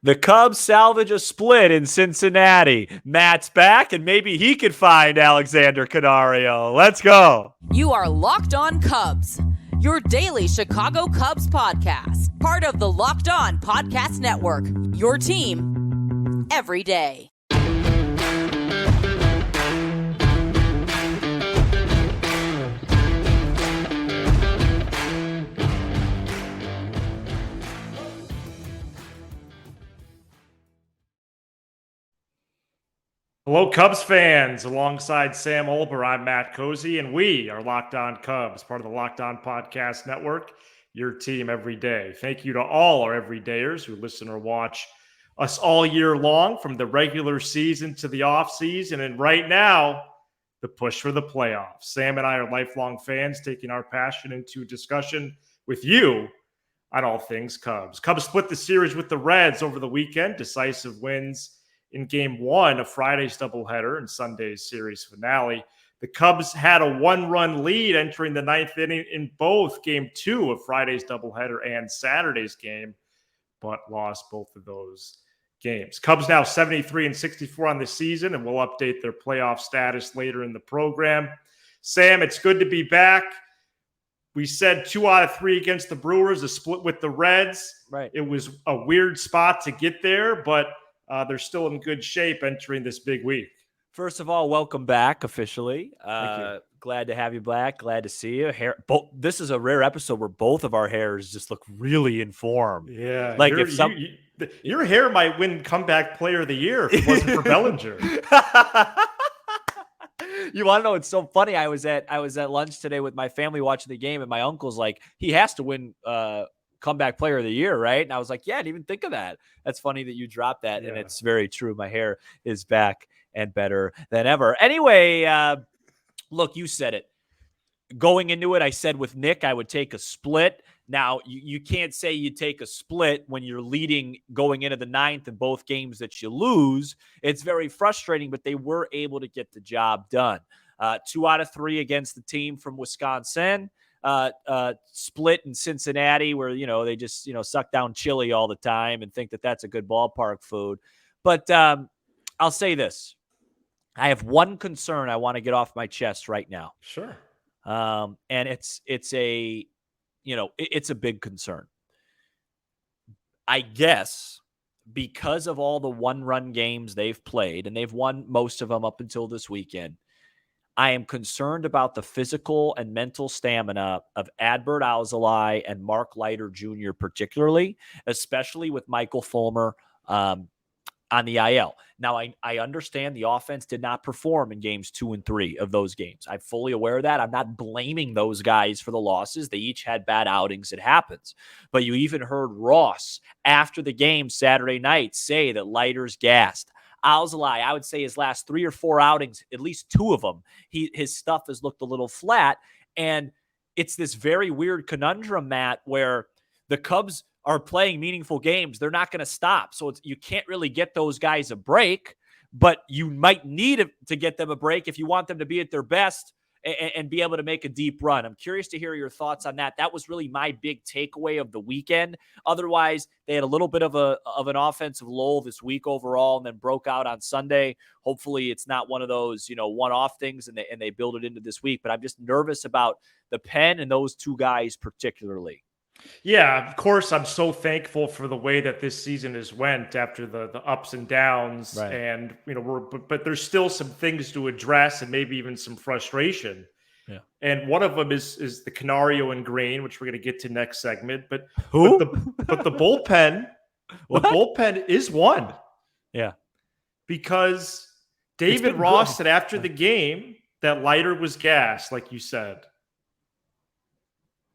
The Cubs salvage a split in Cincinnati. Matt's back, and maybe he could find Alexander Canario. Let's go. You are Locked On Cubs, your daily Chicago Cubs podcast. Part of the Locked On Podcast Network, your team every day. Hello, Cubs fans. Alongside Sam Olber, I'm Matt Cozy, and we are Locked On Cubs, part of the Locked On Podcast Network, your team every day. Thank you to all our everydayers who listen or watch us all year long, from the regular season to the off season, and right now, the push for the playoffs. Sam and I are lifelong fans, taking our passion into discussion with you on all things Cubs. Cubs split the series with the Reds over the weekend, decisive wins in Game 1 of Friday's doubleheader and Sunday's series finale. The Cubs had a one-run lead entering the ninth inning in both Game 2 of Friday's doubleheader and Saturday's game, but lost both of those games. Cubs now 73-64 on the season, and we'll update their playoff status later in the program. Sam, it's good to be back. We said 2 out of 3 against the Brewers, a split with the Reds. Right. It was a weird spot to get there, but they're still in good shape entering this big week. First of all, welcome back officially. Thank you. Glad to have you back. Glad to see you. This is a rare episode where both of our hairs just look really informed. Yeah, like your hair might win comeback player of the year if it wasn't for Bellinger. You want to know? It's so funny. I was at lunch today with my family watching the game, and my uncle's like, he has to win comeback player of the year, right? And I was like, yeah, I didn't even think of that. That's funny that you dropped that. Yeah. And it's very true. My hair is back and better than ever. Anyway, look, you said it. Going into it, I said with Nick, I would take a split. Now, you can't say you take a split when you're leading going into the ninth in both games that you lose. It's very frustrating, but they were able to get the job done. 2 out of 3 against the team from Wisconsin. Split in Cincinnati where, they just, suck down chili all the time and think that that's a good ballpark food. But I'll say this. I have one concern I want to get off my chest right now. Sure. And it's a big concern. I guess because of all the one-run games they've played, and they've won most of them up until this weekend, I am concerned about the physical and mental stamina of Adbert Alzolay and Mark Leiter Jr. particularly, especially with Michael Fulmer on the IL. Now, I understand the offense did not perform in games 2 and 3 of those games. I'm fully aware of that. I'm not blaming those guys for the losses. They each had bad outings. It happens. But you even heard Ross after the game Saturday night say that Leiter's gassed. Alzolay, I would say his last 3 or 4 outings, at least 2 of them, his stuff has looked a little flat. And it's this very weird conundrum, Matt, where the Cubs are playing meaningful games. They're not going to stop. So you can't really get those guys a break, but you might need to get them a break if you want them to be at their best and be able to make a deep run. I'm curious to hear your thoughts on that. That was really my big takeaway of the weekend. Otherwise, they had a little bit of an offensive lull this week overall and then broke out on Sunday. Hopefully it's not one of those, one-off things and they build it into this week. But I'm just nervous about the pen and those 2 guys particularly. Yeah, of course, I'm so thankful for the way that this season has went after the ups and downs. Right. And, but there's still some things to address and maybe even some frustration. Yeah. And one of them is the Canario and Greene, which we're going to get to next segment. But who? But the bullpen, the bullpen is one. Yeah. Because David Ross said after the game that Leiter was gassed, like you said.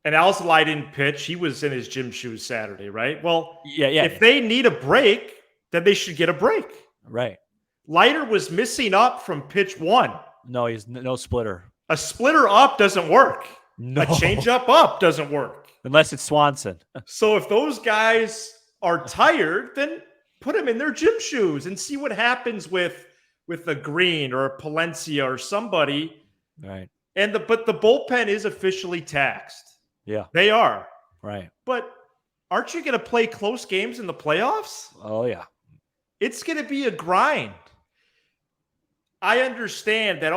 And Alzolay didn't pitch. He was in his gym shoes Saturday, right? Well, yeah. If they need a break, then they should get a break. Right. Leiter was missing up from pitch 1. No, he's no splitter. A splitter up doesn't work. No. A changeup up doesn't work. Unless it's Swanson. So if those guys are tired, then put them in their gym shoes and see what happens with a Greene or a Palencia or somebody. Right. But the bullpen is officially taxed. Yeah. They are. Right. But aren't you going to play close games in the playoffs? Oh, yeah. It's going to be a grind. I understand that,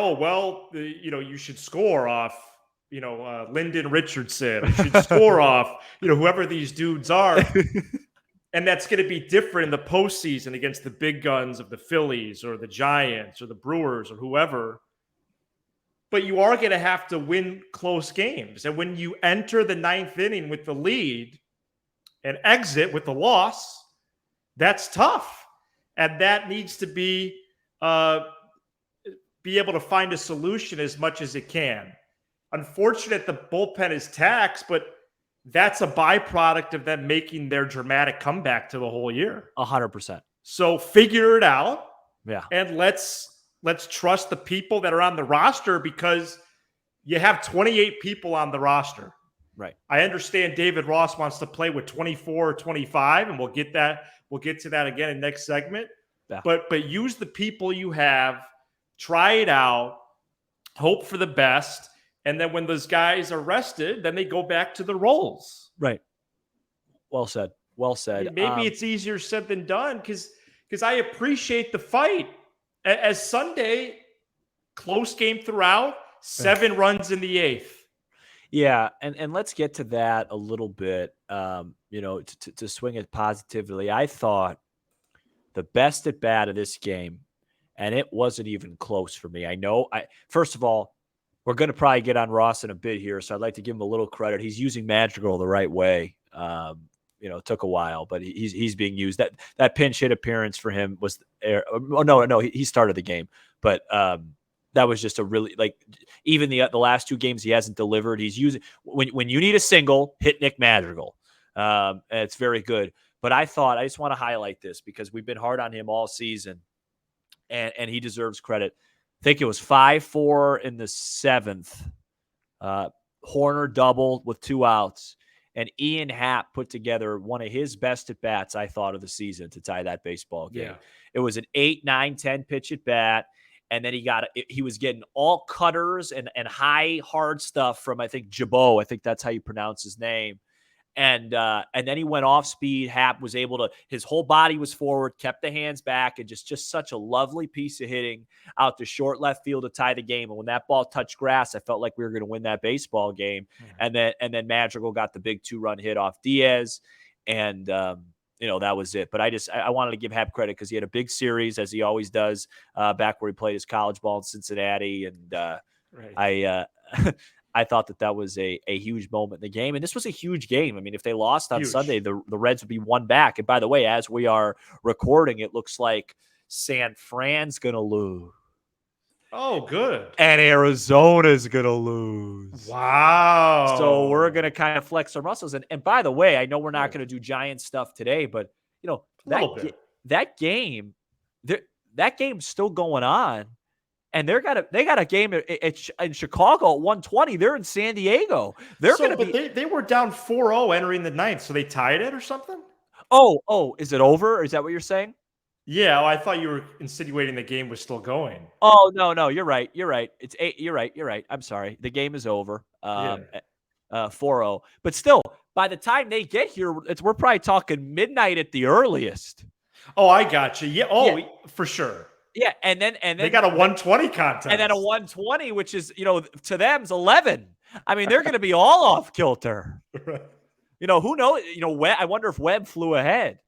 you should score off, Lyndon Richardson. You should score off, whoever these dudes are. And that's going to be different in the postseason against the big guns of the Phillies or the Giants or the Brewers or whoever. But you are going to have to win close games. And when you enter the ninth inning with the lead and exit with the loss, that's tough. And that needs to be able to find a solution as much as it can. Unfortunate the bullpen is taxed, but that's a byproduct of them making their dramatic comeback to the whole year. 100%. So figure it out. Yeah. And let's trust the people that are on the roster, because you have 28 people on the roster. Right. I understand David Ross wants to play with 24 or 25, and we'll get to that again in next segment. Yeah. But use the people you have, try it out, hope for the best. And then when those guys are rested, then they go back to the roles. Right. Well said. Well said. Maybe it's easier said than done, because I appreciate the fight. As Sunday, close game throughout, 7 runs in the 8th. Yeah, and let's get to that a little bit. To swing it positively, I thought the best at bat of this game, and it wasn't even close for me. First of all, we're going to probably get on Ross in a bit here, so I'd like to give him a little credit. He's using Madrigal the right way. It took a while, but he's being used. That pinch hit appearance for him was he started the game, but that was just a really, even the last 2 games he hasn't delivered. He's using when you need a single, hit Nick Madrigal. And it's very good. But I just want to highlight this because we've been hard on him all season, and he deserves credit. I think it was 5-4 in the 7th. Horner doubled with 2 outs. And Ian Happ put together one of his best at bats, I thought, of the season to tie that baseball game. Yeah. It was an 8, 9, 10 pitch at bat. And then he was getting all cutters and high, hard stuff from, I think, Jabot. I think that's how you pronounce his name. And then he went off speed. Happ was able to, his whole body was forward, kept the hands back, and just such a lovely piece of hitting out to short left field to tie the game. And when that ball touched grass, I felt like we were going to win that baseball game. Mm-hmm. And then Madrigal got the big 2-run hit off Diaz, and that was it. But I wanted to give Happ credit because he had a big series, as he always does, back where he played his college ball in Cincinnati, and right. I thought that was a huge moment in the game. And this was a huge game. I mean, if they lost on Sunday, the Reds would be 1 back. And by the way, as we are recording, it looks like San Fran's going to lose. Oh, good. And Arizona's going to lose. Wow. So we're going to kind of flex our muscles. And by the way, I know we're not going to do Giant stuff today, but, that game's still going on. And they got a game in Chicago at 1:20. They're in San Diego. They were down 4-0 entering the 9th, so they tied it or something? Oh, is it over? Is that what you're saying? Yeah, I thought you were insinuating the game was still going. Oh, no, you're right. It's 8. You're right. I'm sorry. The game is over. 4-0. But still, by the time they get here, we're probably talking midnight at the earliest. Oh, I got you. Yeah. Oh, yeah. For sure. Yeah, and then they got a 120 contest. And then a 120, which is, to them is 11. I mean, they're going to be all off kilter. Right. Who knows? I wonder if Webb flew ahead.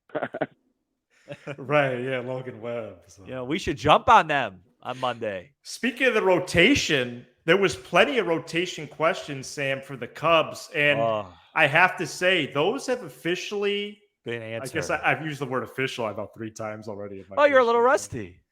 Right, yeah, Logan Webb. So. We should jump on them on Monday. Speaking of the rotation, there was plenty of rotation questions, Sam, for the Cubs. And I have to say, those have officially been answered. I guess I've used the word official about 3 times already. You're a little rusty.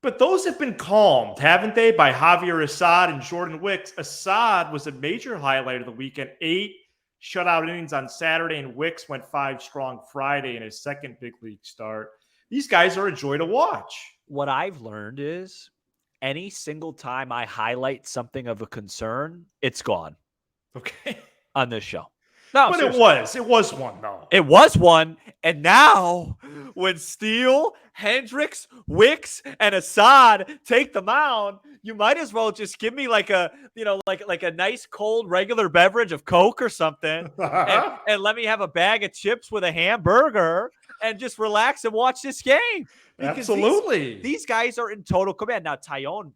But those have been calmed, haven't they, by Javier Assad and Jordan Wicks? Assad was a major highlight of the weekend. 8 shutout innings on Saturday, and Wicks went 5 strong Friday in his second big league start. These guys are a joy to watch. What I've learned is any single time I highlight something of a concern, it's gone. Okay. On this show. No, but seriously. it was one though. It was one, and now when Steele, Hendricks, Wicks, and Assad take the mound, you might as well just give me like a like a nice cold regular beverage of Coke or something, and let me have a bag of chips with a hamburger and just relax and watch this game. Because Absolutely, these guys are in total command. Now, Tyone,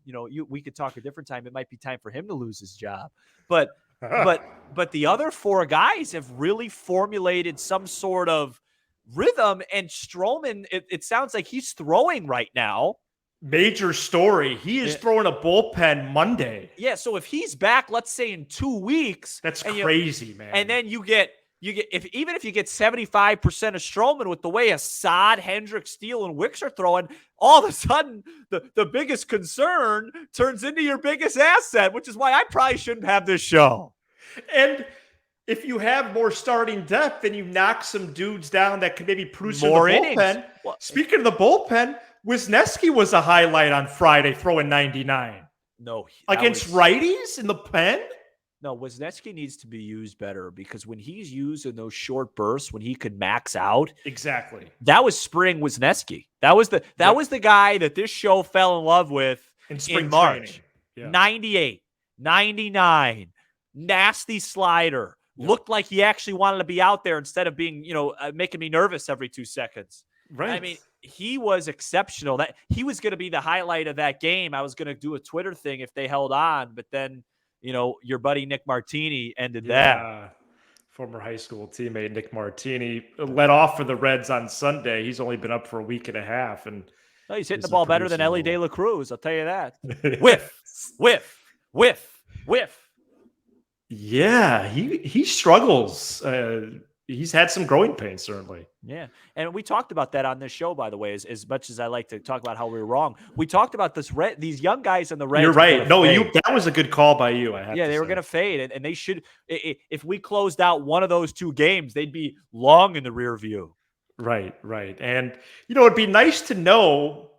we could talk a different time. It might be time for him to lose his job, but the other four guys have really formulated some sort of rhythm. And Stroman, it sounds like he's throwing right now. Major story. He is throwing a bullpen Monday. Yeah. So if he's back, let's say in 2 weeks, that's crazy, man. And then you get even if you get 75% of Stroman with the way Assad, Hendricks, Steele, and Wicks are throwing, all of a sudden the biggest concern turns into your biggest asset, which is why I probably shouldn't have this show. And if you have more starting depth, then you knock some dudes down that could maybe produce more in the bullpen. Well, speaking of the bullpen, Wisniewski was a highlight on Friday, throwing 99. No, against righties in the pen. No, Wisniewski needs to be used better, because when he's used in those short bursts, when he could max out, exactly. That was spring Wisniewski. That was the guy that this show fell in love with in March. Yeah. 98, 99, nasty slider. Yeah. Looked like he actually wanted to be out there instead of being, making me nervous every 2 seconds. Right. I mean, he was exceptional. That he was going to be the highlight of that game. I was going to do a Twitter thing if they held on, but then your buddy Nick Martini ended that. Former high school teammate Nick Martini led off for the Reds on Sunday. He's only been up for a week and a half, and he's hitting the ball better than Ellie De La Cruz. I'll tell you that. Whiff. Yeah, he struggles. He's had some growing pains, certainly. Yeah. And we talked about that on this show, by the way, as much as I like to talk about how we were wrong. We talked about these young guys in the Reds. You're right. No, that was a good call by you. They were going to fade, and they should. If we closed out one of those 2 games, they'd be long in the rear view. Right. And, it'd be nice to know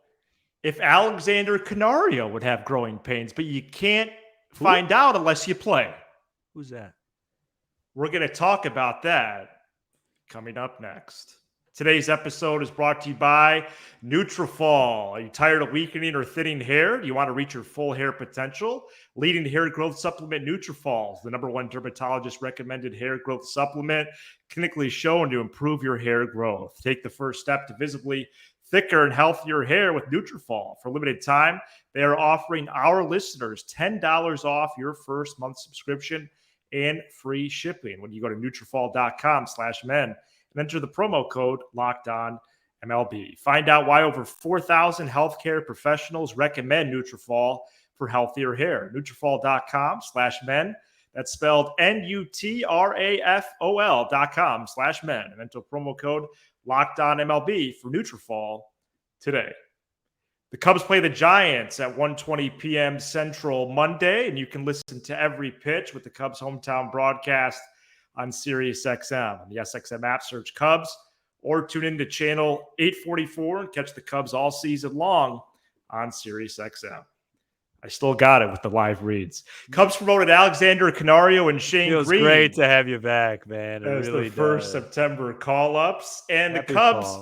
if Alexander Canario would have growing pains, but you can't find out unless you play. Who's that? We're going to talk about that coming up next. Today's episode is brought to you by Nutrafol. Are you tired of weakening or thinning hair? Do you want to reach your full hair potential? Leading hair growth supplement Nutrafol is the #1 dermatologist recommended hair growth supplement, clinically shown to improve your hair growth. Take the first step to visibly thicker and healthier hair with Nutrafol. For a limited time, they are offering our listeners $10 off your first month subscription and free shipping when you go to Nutrafol.com/men and enter the promo code LOCKEDONMLB. Find out why over 4,000 healthcare professionals recommend Nutrafol for healthier hair. Nutrafol.com/men. That's spelled Nutrafol.com/men and enter promo code LOCKEDONMLB for Nutrafol today. The Cubs play the Giants at 1:20 p.m. Central Monday, and you can listen to every pitch with the Cubs hometown broadcast on SiriusXM. On the SXM app, search Cubs, or tune in to channel 844 and catch the Cubs all season long on SiriusXM. I still got it with the live reads. Cubs promoted Alexander Canario and Shane Greene. Feels great to have you back, man. As really the first September call-ups. And the Cubs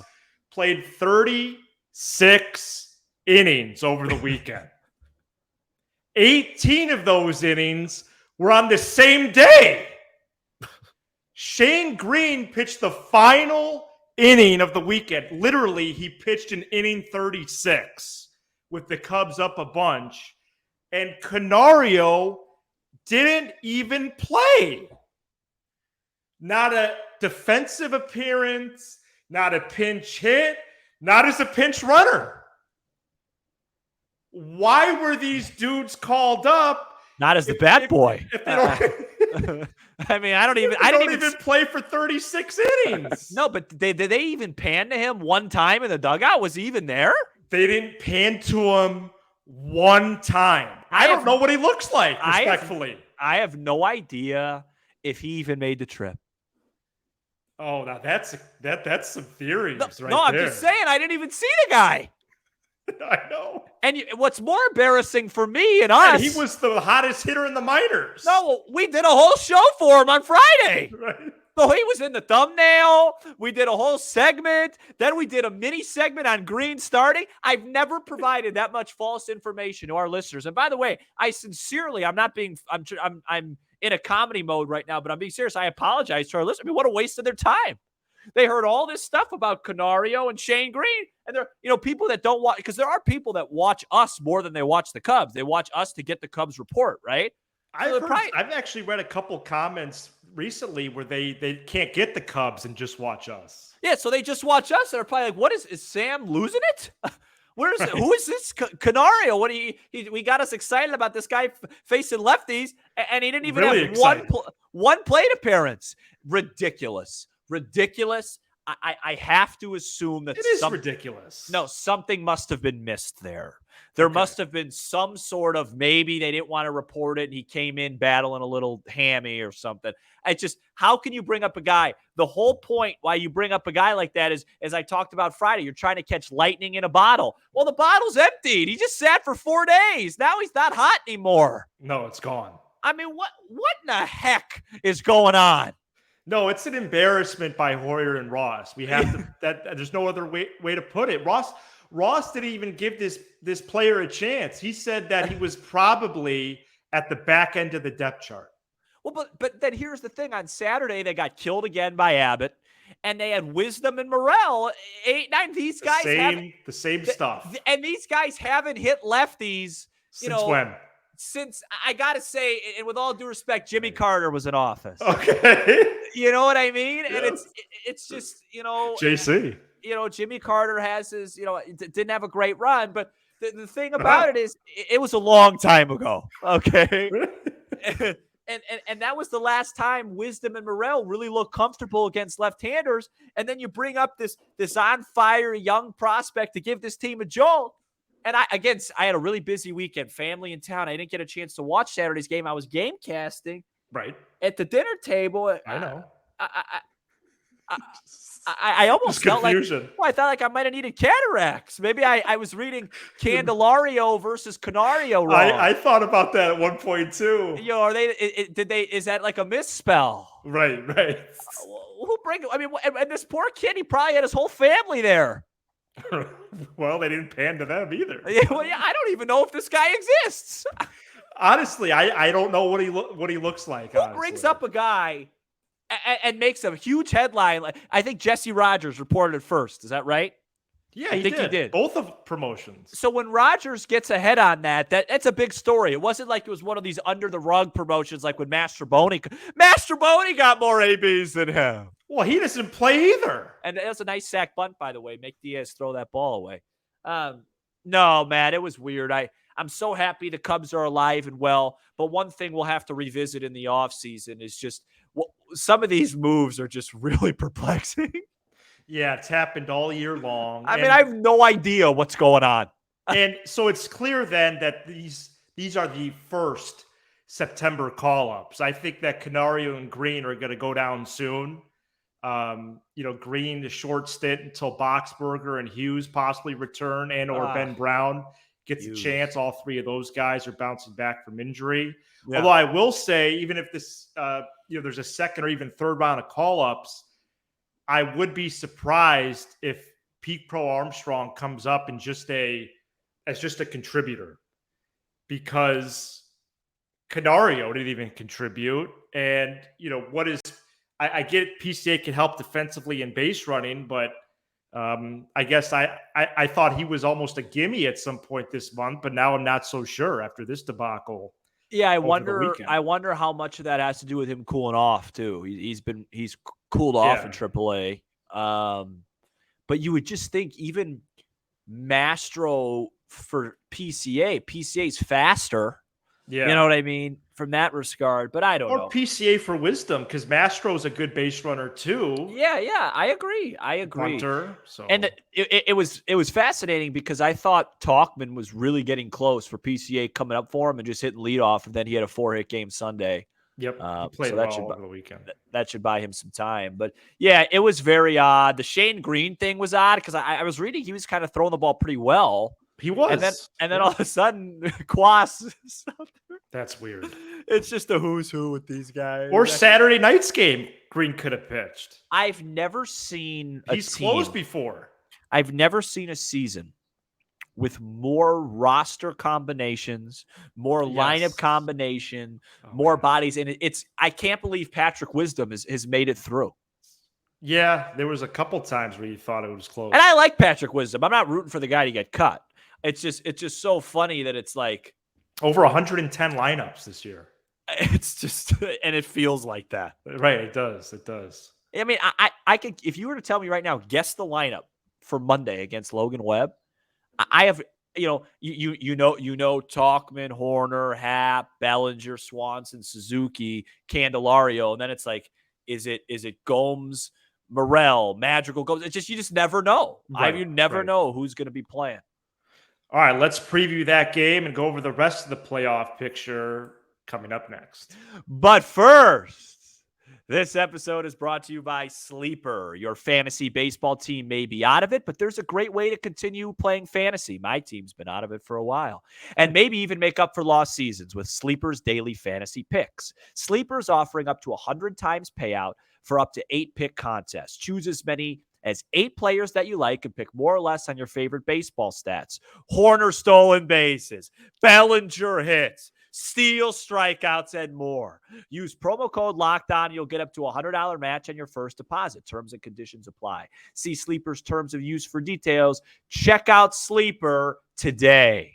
played 36 innings over the weekend. 18 of those innings were on the same day. Shane Greene pitched the final inning of the weekend. Literally, he pitched an inning 36 with the Cubs up a bunch. And Canario didn't even play. Not a defensive appearance, not a pinch hit, not as a pinch runner. Why were these dudes called up? Not as the bat boy. If they don't, I mean, I don't even play for 36 innings. No, but did they even pan to him one time in the dugout? Was he even there? They didn't pan to him one time. I don't know what he looks like, respectfully. I have no idea if he even made the trip. Oh, now that's some theories right there. No, I'm just saying, I didn't even see the guy. I know. And what's more embarrassing for me and us... He was the hottest hitter in the minors. No, we did a whole show for him on Friday. Right. So he was in the thumbnail. We did a whole segment. Then we did a mini segment on Greene starting. I've never provided that much false information to our listeners. And by the way, I'm in a comedy mode right now, but I'm being serious. I apologize to our listeners. I mean, what a waste of their time. They heard all this stuff about Canario and Shane Greene, and they're, people that don't watch, because there are people that watch us more than they watch the Cubs. They watch us to get the Cubs report, right? I've actually read a couple comments recently where they can't get the Cubs and just watch us. Yeah, so they just watch us and are probably like, "What is Sam losing it? Where is it? Who is this Canario? What we got us excited about this guy facing lefties, and he didn't even Really have one plate appearance. Ridiculous. I have to assume that it is ridiculous. No, something must have been missed there. There must have been some sort of, maybe they didn't want to report it and he came in battling a little hammy or something. How can you bring up a guy? The whole point why you bring up a guy like that is, as I talked about Friday, you're trying to catch lightning in a bottle. Well, the bottle's emptied. He just sat for 4 days. Now he's not hot anymore. No, it's gone. I mean, what in the heck is going on? No, it's an embarrassment by Hoyer and Ross. We have to. There's no other way to put it. Ross didn't even give this player a chance. He said that he was probably at the back end of the depth chart. Well, but then here's the thing. On Saturday, they got killed again by Abbott, and they had Wisdom and Morel. 8-9. These guys the same stuff. And these guys haven't hit lefties. Since when? Since, I gotta say, and with all due respect, Jimmy Carter was in office. Okay. You know what I mean? Yes. And it's just, JC. Jimmy Carter has his, didn't have a great run, but the thing about it is, it was a long time ago. Okay. And that was the last time Wisdom and Morel really looked comfortable against left-handers. And then you bring up this on fire young prospect to give this team a jolt. And I had a really busy weekend, family in town. I didn't get a chance to watch Saturday's game. I was game casting. Right. At the dinner table. I know. I almost felt confusion. I thought like I might have needed cataracts. Maybe I was reading Candelario versus Canario wrong. I thought about that at one point too. Are is that like a misspell? Right. And this poor kid, he probably had his whole family there. Well, they didn't pan to them either. I don't even know if this guy exists. Honestly, I don't know what he looks like. Who brings up a guy and makes a huge headline? I think Jesse Rogers reported it first. Is that right? Yeah, I think he did. Both of promotions. So when Rogers gets ahead on that's a big story. It wasn't like it was one of these under the rug promotions like when Mastroboni got more ABs than him. Well, he doesn't play either. And it was a nice sack bunt, by the way. Make Diaz throw that ball away. No, man, it was weird. I'm so happy the Cubs are alive and well. But one thing we'll have to revisit in the offseason is just some of these moves are just really perplexing. Yeah, it's happened all year long. I have no idea what's going on. And so it's clear then that these are the first September call-ups. I think that Canario and Greene are going to go down soon. Greene, the short stint until Boxberger and Hughes possibly return, and or Ben Brown gets a chance. All three of those guys are bouncing back from injury. Yeah. Although I will say, even if this, there's a second or even third round of call-ups, I would be surprised if Pete Pro Armstrong comes up as just a contributor, because Canario didn't even contribute. And, I get PCA can help defensively in base running, but I guess I thought he was almost a gimme at some point this month, but now I'm not so sure after this debacle. Yeah, I wonder how much of that has to do with him cooling off too. He's cooled off in AAA. But you would just think even Mastro for PCA's faster. Yeah. You know what I mean? From that regard, but I don't know. Or PCA for Wisdom, because Mastro's a good base runner too. Yeah, I agree. Hunter, so. And it was fascinating because I thought Talkman was really getting close for PCA coming up for him and just hitting leadoff, and then he had a 4-hit game Sunday. Yep, he played well over the weekend. That should buy him some time. But yeah, it was very odd. The Shane Greene thing was odd because I was reading he was kind of throwing the ball pretty well. He was. And then all of a sudden, Quas. That's weird. It's just a who's who with these guys. Or Saturday night's game, Greene could have pitched. I've never seen a He's team. closed before. I've never seen a season with more roster combinations, more lineup combination, more bodies. And I can't believe Patrick Wisdom has made it through. Yeah, there was a couple times where you thought it was close. And I like Patrick Wisdom. I'm not rooting for the guy to get cut. It's just so funny that it's like over 110 lineups this year. It's just, and it feels like that. Right. It does. It does. I mean, I could, if you were to tell me right now, guess the lineup for Monday against Logan Webb. I have, you know, Talkman, Horner, Happ, Bellinger, Swanson, Suzuki, Candelario, and then it's like, is it Gomes, Morel, Madrigal, Gomes? It's just, you just never know. You never know who's going to be playing. All right, let's preview that game and go over the rest of the playoff picture coming up next. But first, this episode is brought to you by Sleeper. Your fantasy baseball team may be out of it, but there's a great way to continue playing fantasy. My team's been out of it for a while. And maybe even make up for lost seasons with Sleeper's daily fantasy picks. Sleeper's offering up to 100 times payout for up to 8 pick contests. Choose as many as 8 players that you like and pick more or less on your favorite baseball stats. Horner stolen bases, Bellinger hits, steal strikeouts, and more. Use promo code LOCKEDON. You'll get up to a $100 match on your first deposit. Terms and conditions apply. See Sleeper's terms of use for details. Check out Sleeper today.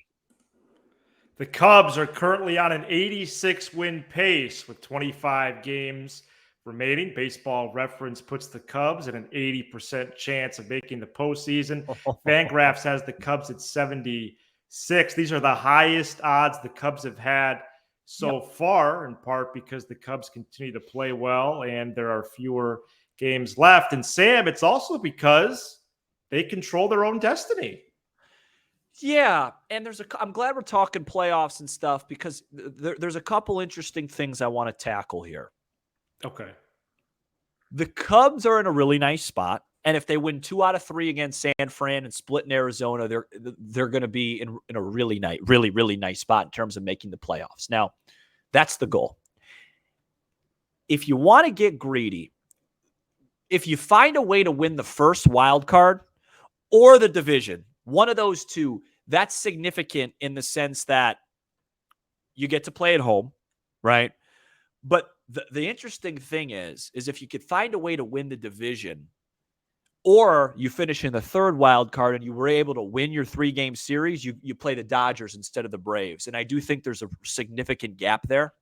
The Cubs are currently on an 86-win pace with 25 games remaining. Baseball Reference puts the Cubs at an 80% chance of making the postseason. Fangraphs has the Cubs at 76. These are the highest odds the Cubs have had so far, in part because the Cubs continue to play well and there are fewer games left. And Sam, it's also because they control their own destiny. Yeah, and I'm glad we're talking playoffs and stuff because there's a couple interesting things I want to tackle here. Okay. The Cubs are in a really nice spot. And if they win 2 out of 3 against San Fran and split in Arizona, they're going to be in a really nice spot in terms of making the playoffs. Now, that's the goal. If you want to get greedy, if you find a way to win the first wild card or the division, one of those two, that's significant in the sense that you get to play at home, right? But the interesting thing is if you could find a way to win the division, or you finish in the third wild card and you were able to win your 3-game series, you play the Dodgers instead of the Braves. And I do think there's a significant gap there.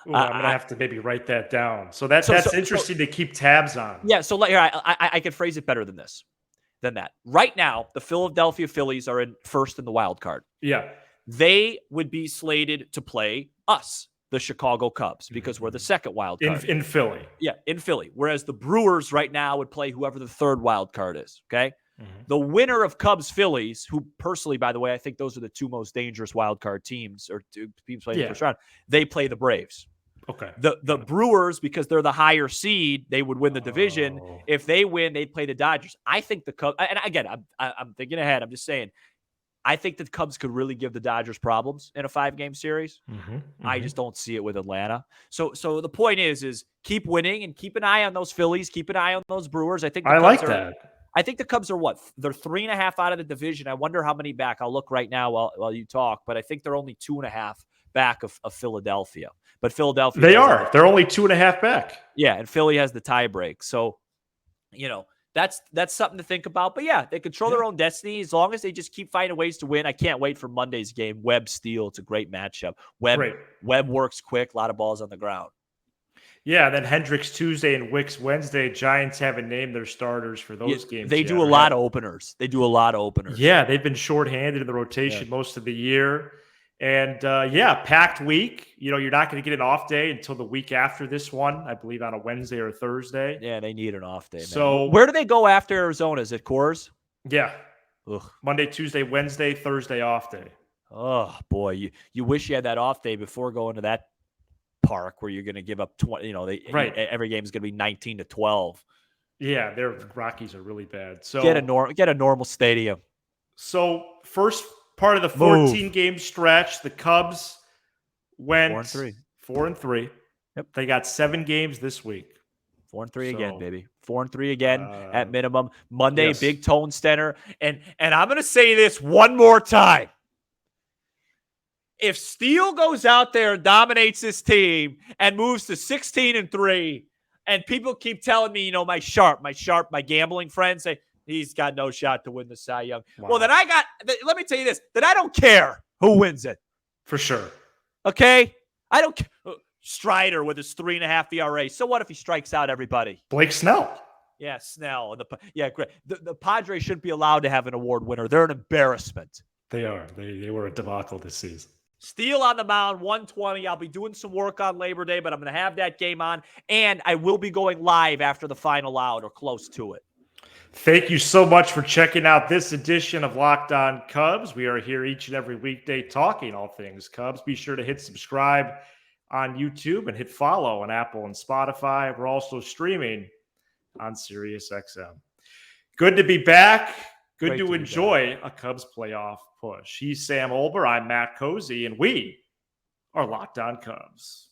Ooh, I'm going to have to maybe write that down. So that's interesting to keep tabs on. Yeah, so here, I can phrase it better than that. Right now, the Philadelphia Phillies are in first in the wild card. Yeah. They would be slated to play us, the Chicago Cubs, because we're the second wild card. In Philly. Yeah, in Philly. Whereas the Brewers right now would play whoever the third wild card is, okay? Mm-hmm. The winner of Cubs-Phillies, who personally, by the way, I think those are the 2 most dangerous wild card teams, or teams playing the first round, they play the Braves. Okay. The Brewers, because they're the higher seed, they would win the division. If they win, they'd play the Dodgers. I think the Cubs, and again, I'm thinking ahead. I'm just saying, I think the Cubs could really give the Dodgers problems in a 5-game series. I just don't see it with Atlanta. So the point is keep winning and keep an eye on those Phillies. Keep an eye on those Brewers. I think the Cubs are what? They're 3.5 out of the division. I wonder how many back. I'll look right now while you talk, but I think they're only 2.5 back of Philadelphia. But Philadelphia, they're only 2.5 back. Yeah, and Philly has the tie break. So, that's something to think about. But yeah, they control their own destiny as long as they just keep finding ways to win. I can't wait for Monday's game. Webb Steele. It's a great matchup. Webb works quick, a lot of balls on the ground. Yeah, then Hendricks Tuesday and Wicks Wednesday. Giants haven't named their starters for those games. They do a lot of openers. Yeah, they've been shorthanded in the rotation most of the year. And packed week. You're not going to get an off day until the week after this one, I believe on a Wednesday or Thursday. Yeah, they need an off day. Man. So where do they go after Arizona? Is it Coors? Yeah. Ugh. Monday, Tuesday, Wednesday, Thursday off day. Oh boy, you wish you had that off day before going to that park where you're going to give up 20. Every game is going to be 19-12. Yeah, their Rockies are really bad. So get a normal stadium. So first part of the 14-game stretch, the Cubs went 4-3. 4-3. Yep. They got 7 games this week. 4-3 again, baby. 4-3 again at minimum. Monday, yes. big tone center. And I'm going to say this one more time. If Steele goes out there and dominates this team and moves to 16-3, and people keep telling me, my gambling friends say he's got no shot to win the Cy Young. Wow. Well, let me tell you this, that I don't care who wins it. For sure. Okay? I don't care. Strider with his 3.5 ERA. So what if he strikes out everybody? Blake Snell. Yeah, Snell. Great. The Padres shouldn't be allowed to have an award winner. They're an embarrassment. They are. They were a debacle this season. Steele on the mound, 120. I'll be doing some work on Labor Day, but I'm going to have that game on, and I will be going live after the final out or close to it. Thank you so much for checking out this edition of Locked On Cubs. We are here each and every weekday talking all things Cubs. Be sure to hit subscribe on YouTube and hit follow on Apple and Spotify. We're also streaming on SiriusXM. Good to be back. Good to enjoy a Cubs playoff push. He's Sam Olber. I'm Matt Cozy, and we are Locked On Cubs.